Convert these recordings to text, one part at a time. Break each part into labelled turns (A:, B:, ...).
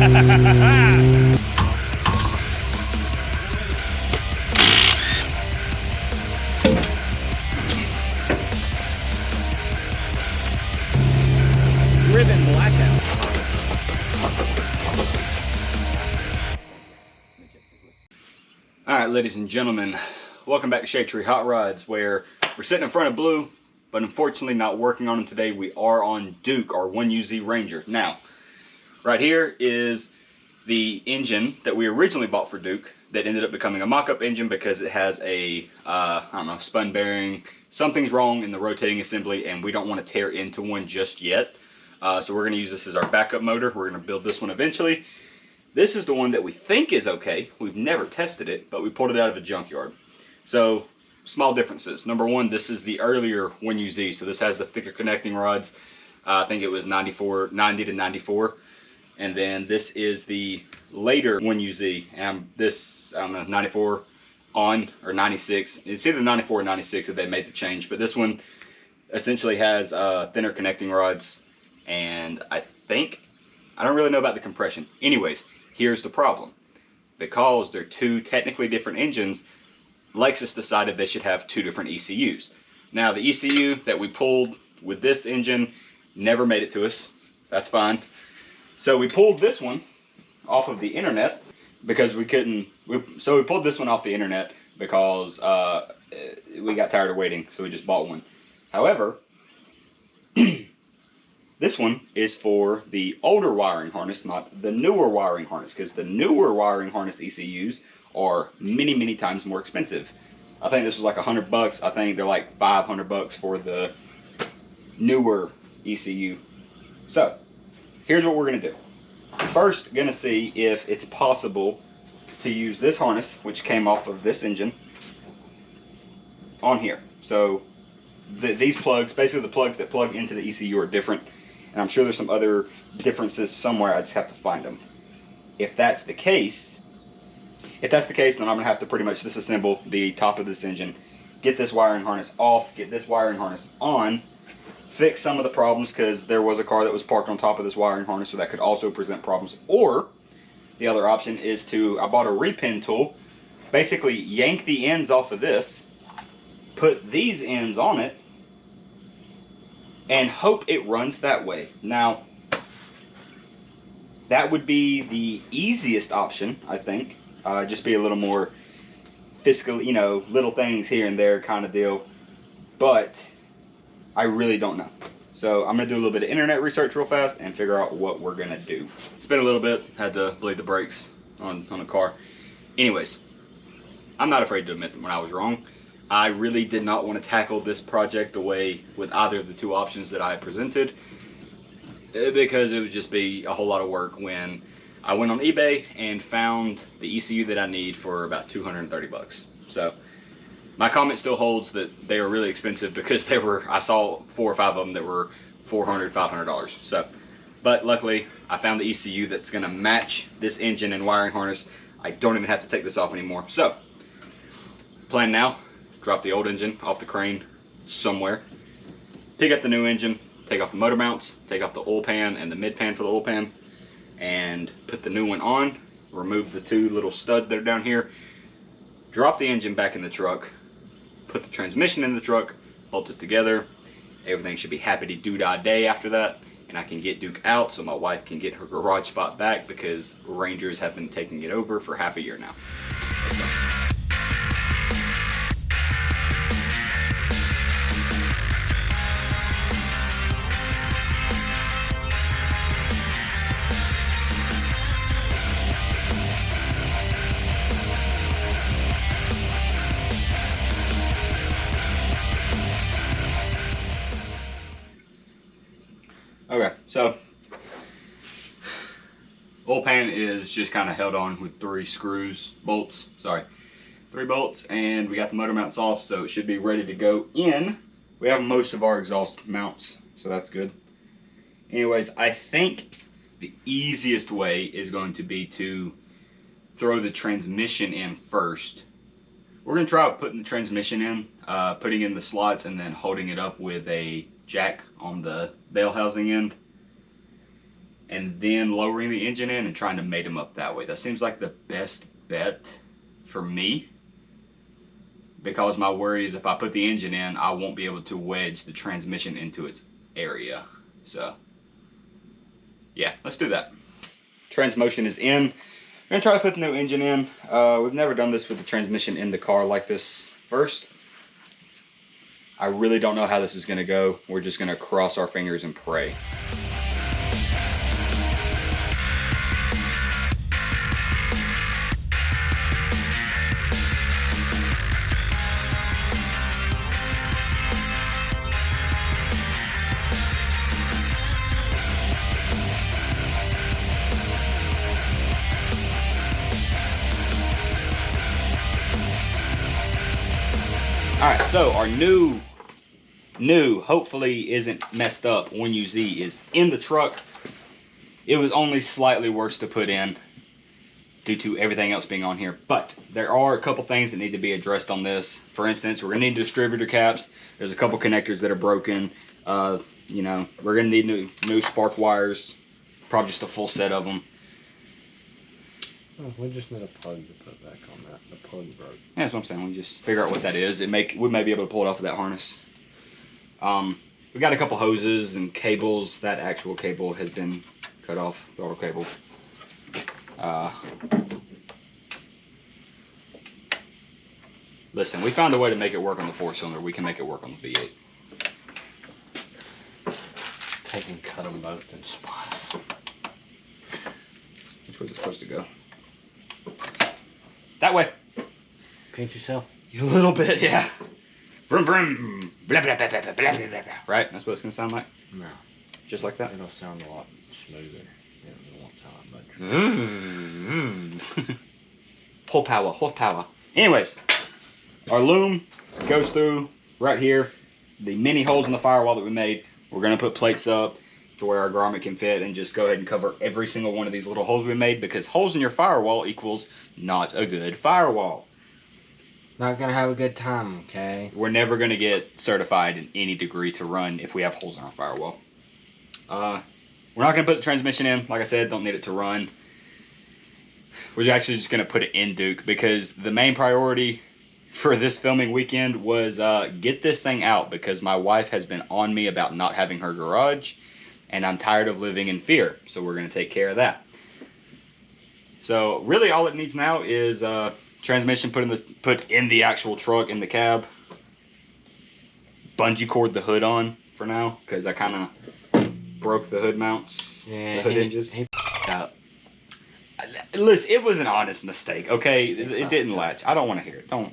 A: Ribbon blackout. Alright, ladies and gentlemen, welcome back to Shade Tree Hot Rods, where we're sitting in front of Blue, but unfortunately not working on them today. We are on Duke, our 1UZ Ranger. Now, right here is the engine that we originally bought for Duke that ended up becoming a mock-up engine because it has a, I don't know, spun bearing. Something's wrong in the rotating assembly and we don't want to tear into one just yet. So we're going to use this as our backup motor. We're going to build this one eventually. This is the one that we think is okay. We've never tested it, but we pulled it out of a junkyard. So, small differences. Number one, this is the earlier 1UZ, so this has the thicker connecting rods. I think it was 90 to 94. And then this is the later 1UZ, and this, I don't know, 94 on, or 96. It's either 94 or 96 that they made the change, but this one essentially has thinner connecting rods. And I don't really know about the compression. Anyways, here's the problem. Because they're two technically different engines, Lexus decided they should have two different ECUs. Now, the ECU that we pulled with this engine never made it to us. That's fine. So we pulled this one off of the internet because we couldn't. So we pulled this one off the internet because we got tired of waiting, so we just bought one. However, this one is for the older wiring harness, not the newer wiring harness, because the newer wiring harness ECUs are many, many times more expensive. I think this was like $100. I think they're like $500 for the newer ECU. So, here's what we're going to do. First, going to see if it's possible to use this harness, which came off of this engine, on here. So, these plugs, basically the plugs that plug into the ECU are different. And I'm sure there's some other differences somewhere. I just have to find them. If that's the case, then I'm going to have to pretty much disassemble the top of this engine, get this wiring harness off, get this wiring harness on, fix some of the problems, because there was a car that was parked on top of this wiring harness, so that could also present problems. Or the other option is I bought a repin tool, basically yank the ends off of this, put these ends on it, and hope it runs that way. Now, that would be the easiest option, I think. Just be a little more fiscal, you know, little things here and there kind of deal. But I really don't know. So I'm going to do a little bit of internet research real fast and figure out what we're going to do. It's been a little bit. Had to bleed the brakes on the car. Anyways, I'm not afraid to admit when I was wrong. I really did not want to tackle this project the way with either of the two options that I presented, because it would just be a whole lot of work when I went on eBay and found the ECU that I need for about $230. So my comment still holds that they are really expensive because I saw 4 or 5 of them that were $400, $500. So, but luckily I found the ECU that's going to match this engine and wiring harness. I don't even have to take this off anymore. So, plan now. Drop the old engine off the crane somewhere, pick up the new engine, take off the motor mounts, take off the oil pan and the mid pan for the oil pan, and put the new one on, remove the 2 little studs that are down here, drop the engine back in the truck, put the transmission in the truck, bolt it together. Everything should be happy-de-do-da-day after that, and I can get Duke out so my wife can get her garage spot back because Rangers have been taking it over for half a year now. Okay, so oil pan is just kind of held on with 3 bolts, and we got the motor mounts off, so it should be ready to go in. We have most of our exhaust mounts, so that's good. Anyways, I think the easiest way is going to be to throw the transmission in first. We're going to try putting the transmission in, putting in the slots, and then holding it up with a jack on the bell housing end. and then lowering the engine in and trying to mate them up that way. That seems like the best bet for me, because my worry is if I put the engine in, I won't be able to wedge the transmission into its area. So yeah, let's do that. Transmission is in. I'm gonna try to put the new engine in. We've never done this with the transmission in the car like this first. I really don't know how this is gonna go. We're just gonna cross our fingers and pray. Alright, so our new, hopefully isn't messed up 1UZ is in the truck. It was only slightly worse to put in due to everything else being on here. But there are a couple things that need to be addressed on this. For instance, we're going to need distributor caps. There's a couple connectors that are broken. You know, we're going to need new spark wires. Probably just a full set of them.
B: Oh, we just need a plug to put back on that. The plug broke.
A: Yeah, that's what I'm saying. We just figure out what that is. We may be able to pull it off of that harness. We got a couple hoses and cables. That actual cable has been cut off. The auto cable. Listen, we found a way to make it work on the 4-cylinder. We can make it work on the V8.
B: Take and cut them both in spots.
A: Which way is it supposed to go? That way.
B: Pinch yourself.
A: A little bit, yeah. Vroom vroom. Blah, blah, blah, blah, blah, blah, blah, blah. Right? That's what it's going to sound like?
B: No.
A: Just like that?
B: It'll sound a lot smoother. It won't sound like much.
A: Horsepower. Anyways, our loom goes through right here. The mini holes in the firewall that we made, we're going to put plates up to where our grommet can fit and just go ahead and cover every single one of these little holes we made, because holes in your firewall equals not a good firewall.
B: Not gonna have a good time, okay?
A: We're never going to get certified in any degree to run if we have holes in our firewall. We're not going to put the transmission in. Like I said, don't need it to run. We're actually just going to put it in Duke, because the main priority for this filming weekend was get this thing out, because my wife has been on me about not having her garage, and I'm tired of living in fear. So we're going to take care of that. So really all it needs now is transmission put in the actual truck, in the cab. Bungee cord the hood on for now, because I kind of broke the hood mounts,
B: yeah,
A: the hood hinges. Listen, it was an honest mistake, okay? It didn't latch. I don't want to hear it. Don't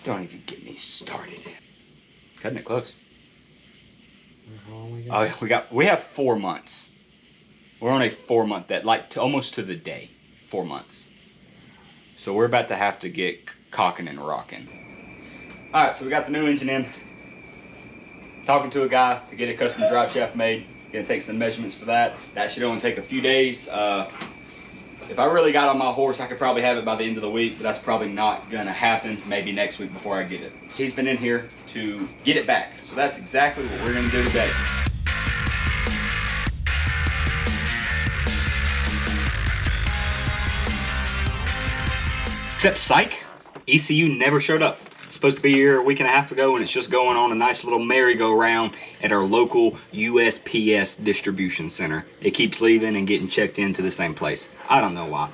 A: even get me started. Cutting it close. Oh, we have 4 months. We're on a 4-month, that like almost to the day, 4 months. So we're about to have to get cocking and rocking. All right, so we got the new engine in. Talking to a guy to get a custom drive shaft made. Gonna take some measurements for that. That should only take a few days. If I really got on my horse, I could probably have it by the end of the week, but that's probably not gonna happen. Maybe next week before I get it. He's been in here to get it back. So that's exactly what we're gonna do today. Except psych, ECU never showed up. It's supposed to be here a week and a half ago, and it's just going on a nice little merry-go-round at our local USPS distribution center. It keeps leaving and getting checked into the same place. I don't know why.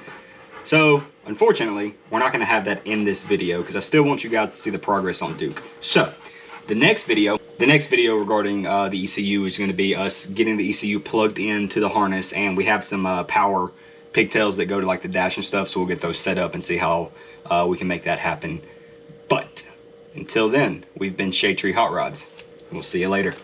A: So, unfortunately, we're not going to have that in this video, because I still want you guys to see the progress on Duke. So, the next video regarding the ECU is going to be us getting the ECU plugged into the harness, and we have some power pigtails that go to like the dash and stuff, so we'll get those set up and see how we can make that happen. But until then, we've been Shade Tree Hot Rods. We'll see you later.